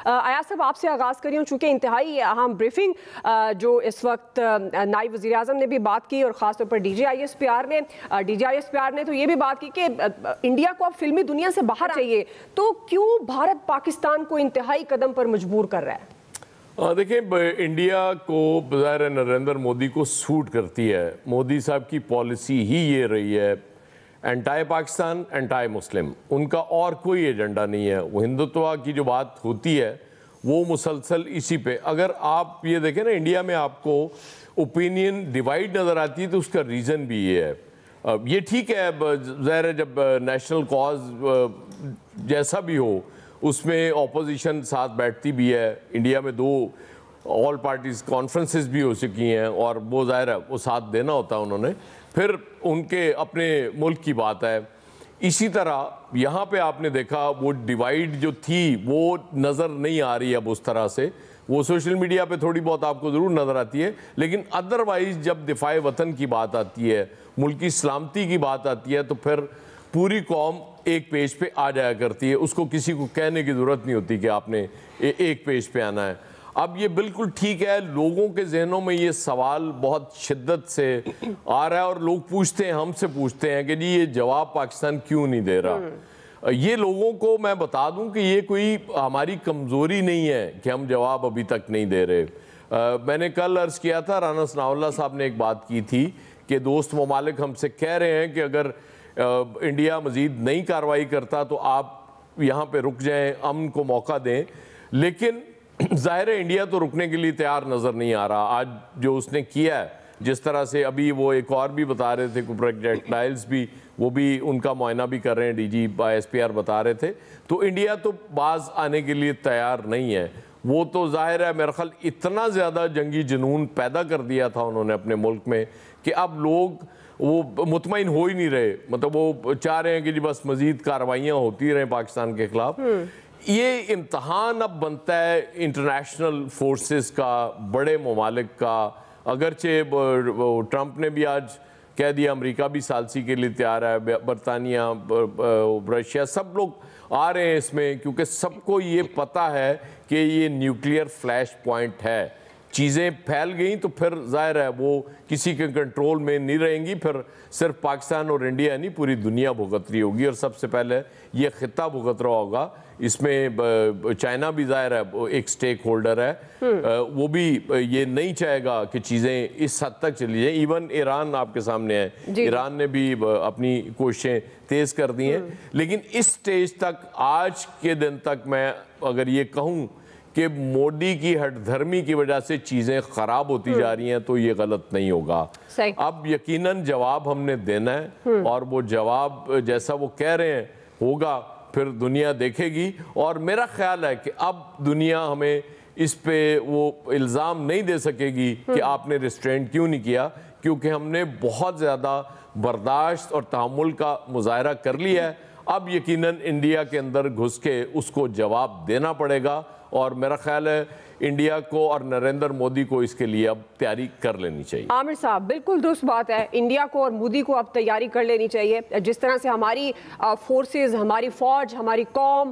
ایاز صاحب آپ سے آغاز کری ہوں، چونکہ انتہائی اہم بریفنگ جو اس وقت نائب وزیر اعظم نے بھی بات کی اور خاص طور پر D G I S P R نے تو یہ بھی بات کی کہ انڈیا کو اب فلمی دنیا سے باہر چاہیے، تو کیوں بھارت پاکستان کو انتہائی قدم پر مجبور کر رہا ہے؟ دیکھیں انڈیا کو بظاہر نریندر مودی کو سوٹ کرتی ہے، مودی صاحب کی پالیسی ہی یہ رہی ہے اینٹائی پاکستان اینٹائی مسلم، ان کا اور کوئی ایجنڈا نہیں ہے۔ وہ ہندوتوا کی جو بات ہوتی ہے وہ مسلسل اسی پہ، اگر آپ یہ دیکھیں نا انڈیا میں آپ کو اوپینین ڈیوائیڈ نظر آتی ہے تو اس کا ریزن بھی یہ ہے۔ یہ ٹھیک ہے ظاہر ہے جب نیشنل کاز جیسا بھی ہو اس میں اپوزیشن ساتھ بیٹھتی بھی ہے، انڈیا میں 2 آل پارٹیز کانفرنسز بھی ہو چکی ہیں اور وہ ظاہر ہے وہ ساتھ دینا ہوتا ہے انہوں نے، پھر ان کے اپنے ملک کی بات ہے۔ اسی طرح یہاں پہ آپ نے دیکھا وہ ڈیوائیڈ جو تھی وہ نظر نہیں آ رہی اب اس طرح سے، وہ سوشل میڈیا پہ تھوڑی بہت آپ کو ضرور نظر آتی ہے، لیکن ادروائز جب دفاع وطن کی بات آتی ہے، ملکی سلامتی کی بات آتی ہے تو پھر پوری قوم ایک پیج پہ آ جایا کرتی ہے، اس کو کسی کو کہنے کی ضرورت نہیں ہوتی کہ آپ نے ایک پیج پہ آنا ہے۔ اب یہ بالکل ٹھیک ہے، لوگوں کے ذہنوں میں یہ سوال بہت شدت سے آ رہا ہے اور لوگ پوچھتے ہیں، ہم سے پوچھتے ہیں کہ جی یہ جواب پاکستان کیوں نہیں دے رہا۔ یہ لوگوں کو میں بتا دوں کہ یہ کوئی ہماری کمزوری نہیں ہے کہ ہم جواب ابھی تک نہیں دے رہے۔ میں نے کل عرض کیا تھا، رانا ثناء اللہ صاحب نے ایک بات کی تھی کہ دوست ممالک ہم سے کہہ رہے ہیں کہ اگر انڈیا مزید نئی کارروائی کرتا تو آپ یہاں پہ رک جائیں، امن کو موقع دیں، لیکن ظاہر ہے انڈیا تو رکنے کے لیے تیار نظر نہیں آ رہا۔ آج جو اس نے کیا ہے، جس طرح سے ابھی وہ ایک اور بھی بتا رہے تھے پروجیکٹائلز بھی، وہ بھی ان کا معائنہ بھی کر رہے ہیں، D G S P R بتا رہے تھے، تو انڈیا تو باز آنے کے لیے تیار نہیں ہے۔ وہ تو ظاہر ہے میرا خیال اتنا زیادہ جنگی جنون پیدا کر دیا تھا انہوں نے اپنے ملک میں کہ اب لوگ وہ مطمئن ہو ہی نہیں رہے، مطلب وہ چاہ رہے ہیں کہ جی بس مزید کارروائیاں ہوتی رہیں پاکستان کے خلاف۔ یہ امتحان اب بنتا ہے انٹرنیشنل فورسز کا، بڑے ممالک کا، اگرچہ ٹرمپ نے بھی آج کہہ دیا امریکہ بھی ثالثی کے لیے تیار ہے، برطانیہ، رشیا، سب لوگ آ رہے ہیں اس میں، کیونکہ سب کو یہ پتہ ہے کہ یہ نیوکلیئر فلیش پوائنٹ ہے۔ چیزیں پھیل گئیں تو پھر ظاہر ہے وہ کسی کے کنٹرول میں نہیں رہیں گی، پھر صرف پاکستان اور انڈیا نہیں پوری دنیا بھگت رہی ہوگی، اور سب سے پہلے یہ خطہ بھگت رہا ہوگا۔ اس میں چائنا بھی ظاہر ہے ایک سٹیک ہولڈر ہے، وہ بھی یہ نہیں چاہے گا کہ چیزیں اس حد تک چلی جائیں۔ ایون ایران آپ کے سامنے ہے، ایران نے بھی اپنی کوششیں تیز کر دی ہیں، لیکن اس سٹیج تک آج کے دن تک میں اگر یہ کہوں کہ مودی کی ہٹ دھرمی کی وجہ سے چیزیں خراب ہوتی جا رہی ہیں تو یہ غلط نہیں ہوگا۔ اب یقیناً جواب ہم نے دینا ہے، اور وہ جواب جیسا وہ کہہ رہے ہیں ہوگا، پھر دنیا دیکھے گی، اور میرا خیال ہے کہ اب دنیا ہمیں اس پہ وہ الزام نہیں دے سکے گی کہ آپ نے ریسٹرینٹ کیوں نہیں کیا، کیونکہ ہم نے بہت زیادہ برداشت اور تحمل کا مظاہرہ کر لیا ہے۔ اب یقیناً انڈیا کے اندر گھس کے اس کو جواب دینا پڑے گا، اور میرا خیال ہے انڈیا کو اور نریندر مودی کو اس کے لیے اب تیاری کر لینی چاہیے۔ عامر صاحب بالکل درست بات ہے، انڈیا کو اور مودی کو اب تیاری کر لینی چاہیے۔ جس طرح سے ہماری فورسز، ہماری فوج، ہماری قوم،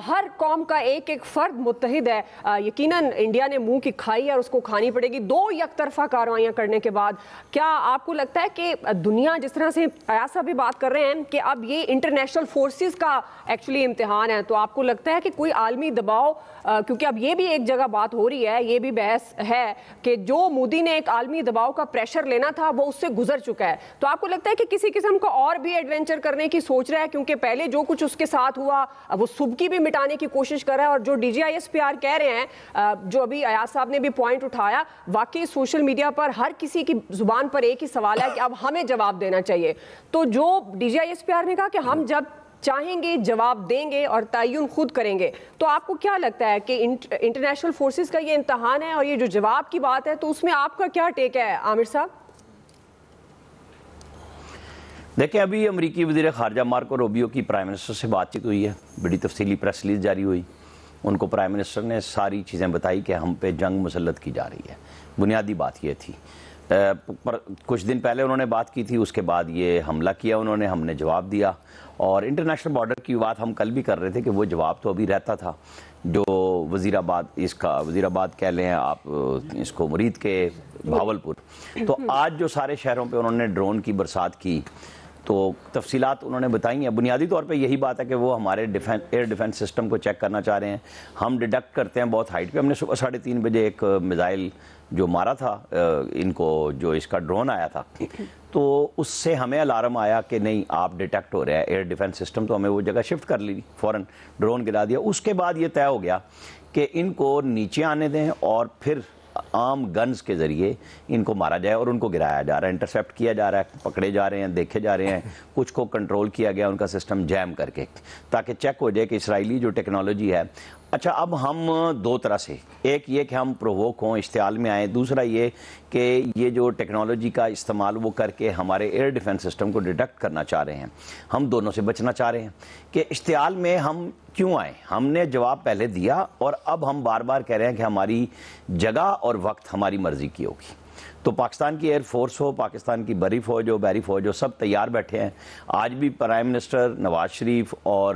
ہر قوم کا ایک ایک فرد متحد ہے، یقیناً انڈیا نے منہ کی کھائی ہے اور اس کو کھانی پڑے گی 2 یک طرفہ کارروائیاں کرنے کے بعد۔ کیا آپ کو لگتا ہے کہ دنیا جس طرح سے ایاز صاحب بھی بات کر رہے ہیں کہ اب یہ انٹرنیشنل فورسز کا ایکچولی امتحان ہے، تو آپ کو لگتا ہے کہ کوئی عالمی دباؤ، کیونکہ اب یہ بھی ایک جگہ بات ہو رہی ہے، یہ بھی بحث ہے کہ جو مودی نے ایک عالمی دباؤ کا پریشر لینا تھا وہ اس سے گزر چکا ہے، تو آپ کو لگتا ہے کہ کسی قسم کا اور بھی ایڈونچر کرنے کی سوچ رہا ہے؟ کیونکہ پہلے جو کچھ اس کے ساتھ ہوا وہ سبکی بھی مٹانے کی کوشش کر رہا ہے، اور جو D G I S P R کہہ رہے ہیں، جو ابھی ایاز صاحب نے بھی پوائنٹ اٹھایا، واقعی سوشل میڈیا پر ہر کسی کی زبان پر ایک ہی سوال ہے کہ اب ہمیں جواب دینا چاہیے۔ تو جو D G I S P R نے کہا کہ ہم جب چاہیں گے جواب دیں گے اور تعین خود کریں گے، تو آپ کو کیا لگتا ہے کہ انٹرنیشنل فورسز کا یہ امتحان ہے، اور یہ جو جواب کی بات ہے تو اس میں آپ کا کیا ٹیک ہے عامر صاحب؟ دیکھیں ابھی امریکی وزیر خارجہ مارکو روبیو کی پرائم منسٹر سے بات چیت ہوئی ہے، بڑی تفصیلی پریس ریلیز جاری ہوئی، ان کو پرائم منسٹر نے ساری چیزیں بتائی کہ ہم پہ جنگ مسلط کی جا رہی ہے، بنیادی بات یہ تھی۔ پر کچھ دن پہلے انہوں نے بات کی تھی، اس کے بعد یہ حملہ کیا انہوں نے، ہم نے جواب دیا. اور انٹرنیشنل بارڈر کی بات ہم کل بھی کر رہے تھے کہ وہ جواب تو ابھی رہتا تھا. جو وزیر آباد کہہ لیں آپ اس کو، مرید کے بھاولپور، تو آج جو سارے شہروں پہ انہوں نے ڈرون کی برسات کی تو تفصیلات انہوں نے بتائی ہیں. بنیادی طور پہ یہی بات ہے کہ وہ ہمارے ایئر ڈیفنس سسٹم کو چیک کرنا چاہ رہے ہیں. ہم ڈیڈکٹ کرتے ہیں بہت ہائٹ پہ. ہم نے صبح 3:30 بجے ایک میزائل جو مارا تھا ان کو، جو اس کا ڈرون آیا تھا، تو اس سے ہمیں الارم آیا کہ نہیں آپ ڈیٹیکٹ ہو رہے ہیں ایئر ڈیفنس سسٹم. تو ہمیں وہ جگہ شفٹ کر لی، فوراً ڈرون گرا دیا. اس کے بعد یہ طے ہو گیا کہ ان کو نیچے آنے دیں اور پھر عام گنز کے ذریعے ان کو مارا جائے اور ان کو گرایا جا رہا ہے، انٹرسیپٹ کیا جا رہا ہے، پکڑے جا رہے ہیں، دیکھے جا رہے ہیں. کچھ کو کنٹرول کیا گیا ان کا سسٹم جیم کر کے، تاکہ چیک ہو جائے کہ اسرائیلی جو ٹیکنالوجی ہے. اچھا، اب ہم دو طرح سے، ایک یہ کہ ہم پرووک ہوں، اشتعال میں آئیں، دوسرا یہ کہ یہ جو ٹیکنالوجی کا استعمال وہ کر کے ہمارے ایئر ڈیفنس سسٹم کو ڈیٹیکٹ کرنا چاہ رہے ہیں. ہم دونوں سے بچنا چاہ رہے ہیں کہ اشتعال میں ہم کیوں آئیں. ہم نے جواب پہلے دیا اور اب ہم بار بار کہہ رہے ہیں کہ ہماری جگہ اور وقت ہماری مرضی کی ہوگی. تو پاکستان کی ایئر فورس ہو، پاکستان کی بری فوج ہو، بحری فوج ہو، سب تیار بیٹھے ہیں. آج بھی پرائم منسٹر نواز شریف اور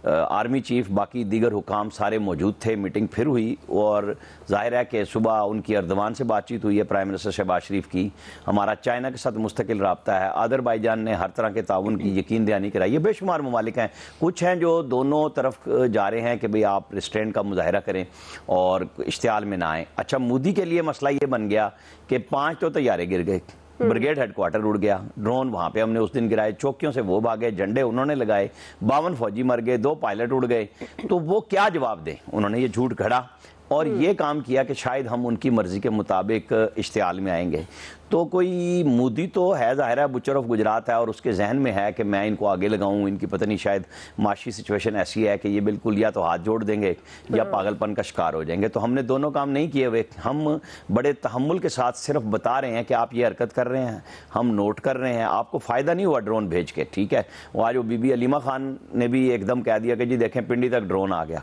آرمی چیف، باقی دیگر حکام سارے موجود تھے. میٹنگ پھر ہوئی اور ظاہر ہے کہ صبح ان کی اردوان سے بات چیت ہوئی ہے، پرائم منسٹر شہباز شریف کی. ہمارا چائنا کے ساتھ مستقل رابطہ ہے. آذربائیجان نے ہر طرح کے تعاون کی یقین دہانی کرائی ہے. بے شمار ممالک ہیں، کچھ ہیں جو دونوں طرف جا رہے ہیں کہ بھئی آپ ریسٹرینٹ کا مظاہرہ کریں اور اشتعال میں نہ آئیں. اچھا، مودی کے لیے مسئلہ یہ بن گیا کہ 5 تو طیارے گر گئے، بریگیڈ ہیڈ کوارٹر اڑ گیا، ڈرون وہاں پہ ہم نے اس دن گرائے، چوکیوں سے وہ بھاگے، جھنڈے انہوں نے لگائے، 52 فوجی مر گئے، 2 پائلٹ اڑ گئے. تو وہ کیا جواب دیں؟ انہوں نے یہ جھوٹ گھڑا اور یہ کام کیا کہ شاید ہم ان کی مرضی کے مطابق اشتعال میں آئیں گے. تو کوئی مودی تو ہے، ظاہر ہے بچر آف گجرات ہے اور اس کے ذہن میں ہے کہ میں ان کو آگے لگاؤں. ان کی پتہ نہیں شاید معاشی سچویشن ایسی ہے کہ یہ بالکل یا تو ہاتھ جوڑ دیں گے یا پاگل پن کا شکار ہو جائیں گے. تو ہم نے دونوں کام نہیں کیے ہوئے. ہم بڑے تحمل کے ساتھ صرف بتا رہے ہیں کہ آپ یہ حرکت کر رہے ہیں، ہم نوٹ کر رہے ہیں. آپ کو فائدہ نہیں ہوا ڈرون بھیج کے، ٹھیک ہے. وہ آج بی بی علیمہ خان نے بھی ایک دم کہہ دیا کہ جی دیکھیں پنڈی تک ڈرون آ گیا.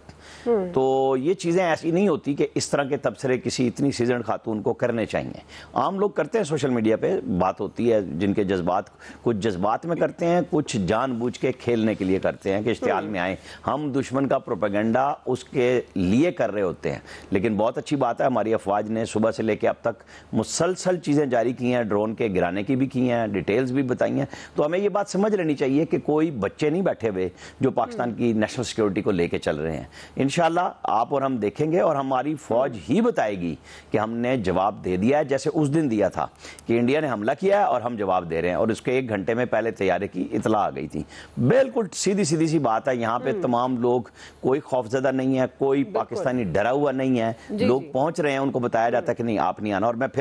تو یہ چیزیں ایسی نہیں ہوتی کہ اس طرح کے تبصرے کسی اتنی سیزنڈ خاتون کو کرنے چاہیے. عام لوگ کرتے ہیں سوشل میڈیا پہ، بات ہوتی ہے جن کے جذبات، کچھ جذبات میں کرتے ہیں، کچھ جان بوجھ کے کھیلنے کے لیے کرتے ہیں کہ اشتعال میں آئیں. ہم دشمن کا پروپیگنڈا اس کے لیے کر رہے ہوتے ہیں. لیکن بہت اچھی بات ہے ہماری افواج نے صبح سے لے کے اب تک مسلسل چیزیں جاری کی ہیں، ڈرون کے گرانے کی بھی کی ہیں، ڈیٹیلز بھی بتائی ہیں. تو ہمیں یہ بات سمجھ لینی چاہیے کہ کوئی بچے نہیں بیٹھے ہوئے جو پاکستان کی نیشنل سیکیورٹی کو لے کے چل رہے ہیں. انشاءاللہ آپ اور ہم دیکھیں گے اور ہماری فوج ہی بتائے گی کہ ہم نے جواب دے دیا ہے، جیسے اس دن دیا تھا کہ انڈیا نے حملہ کیا ہے اور ہم جواب دے رہے ہیں. اور اس کے 1 گھنٹے میں پہلے طیارے کی اطلاع آ گئی تھی. بالکل سیدھی سی بات ہے. یہاں پہ تمام لوگ، کوئی خوفزدہ نہیں ہے، کوئی پاکستانی ڈرا ہوا نہیں ہے. لوگ پہنچ رہے ہیں، ان کو بتایا جاتا ہے کہ نہیں آپ نہیں آنا. اور میں پھر